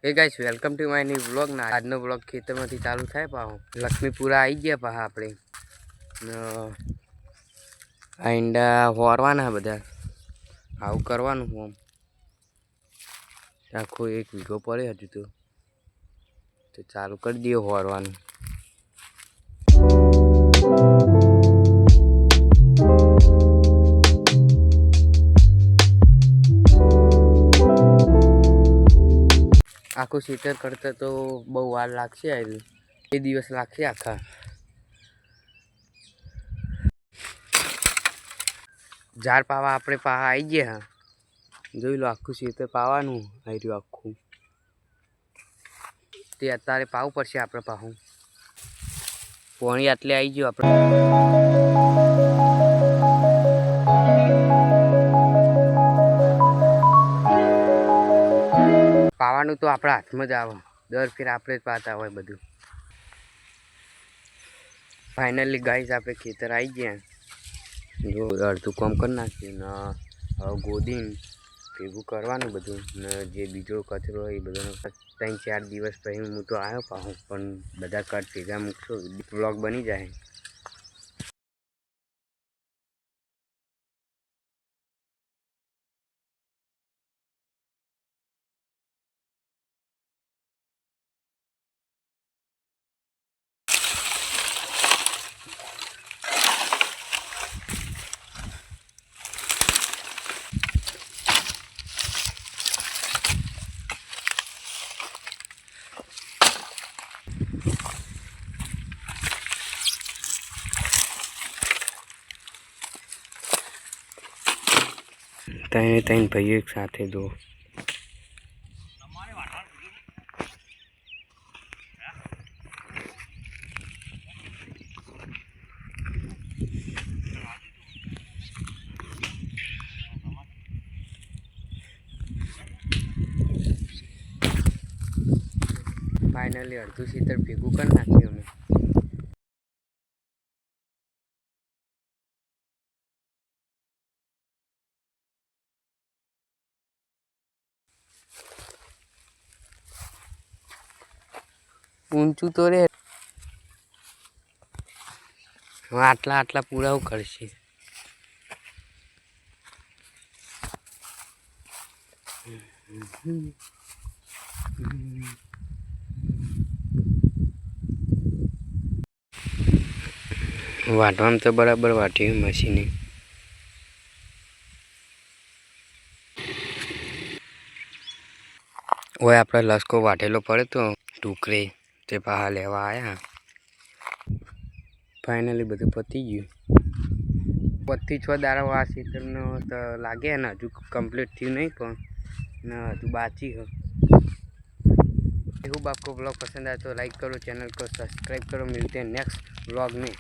Hey guys welcome to my new blog ना આજનો blog ખેતરમાંથી ચાલુ થાય પાહો લક્ષ્મીપુરા આવી ગયા પાહા આપણે આ ઈંડા હોરવાના બધા આવું કરવાનું હું આખો એક વીઘો પડે હજુ તો ચાલુ કરી દઈએ હોરવાનું आखो सीटर करते तो बहु वार लागशे आयु ए दिवस लागशे आखा झाड़ पावा आपणे पाहा आई गया हाँ जोई लो आखू सीटर पावानुं आई रह्युं आखू ते अत्यारे पावुं पड़शे आपणे पाहु पोणी आटले आई गयो आपणे पावानुं तो आपणा हाथमां ज आवे दर फेर आपणे ज पाता होय बधुं फाइनली गाइस आपणे खेतर आई गया जो अर्धुं काम कर नाख्युं ने हवे गोदीने भेगुं करवानुं बधुं ने जे बीजो कचरो ए बधानो 3-4 दिवस पछी हूँ तो आव्यो पाछो पण बधा कट भेगा मूकशो ब्लॉग बनी जाए। तीन भाई एक साथ दो फाइनली अर्धु सीतर भेगू कर नाख्युं अमे ऊंचू तो रे आटला आटला पूरा करशे वाटवाम तो बराबर वाटी मशीने ओए आपणे लसको वाटेलो पड़े तो टूकरे ते पाहा लेवा आया फाइनली बधुं पती गयुं 5-6 दाड़ा आ सीजननो तो लागे ने हजू कम्प्लीट थयुं नहीं पण हजू बाकी है। आपको ब्लॉग पसंद आए तो लाइक करो, चैनल को सब्सक्राइब करो। मिलते हैं नेक्स्ट ब्लॉग में।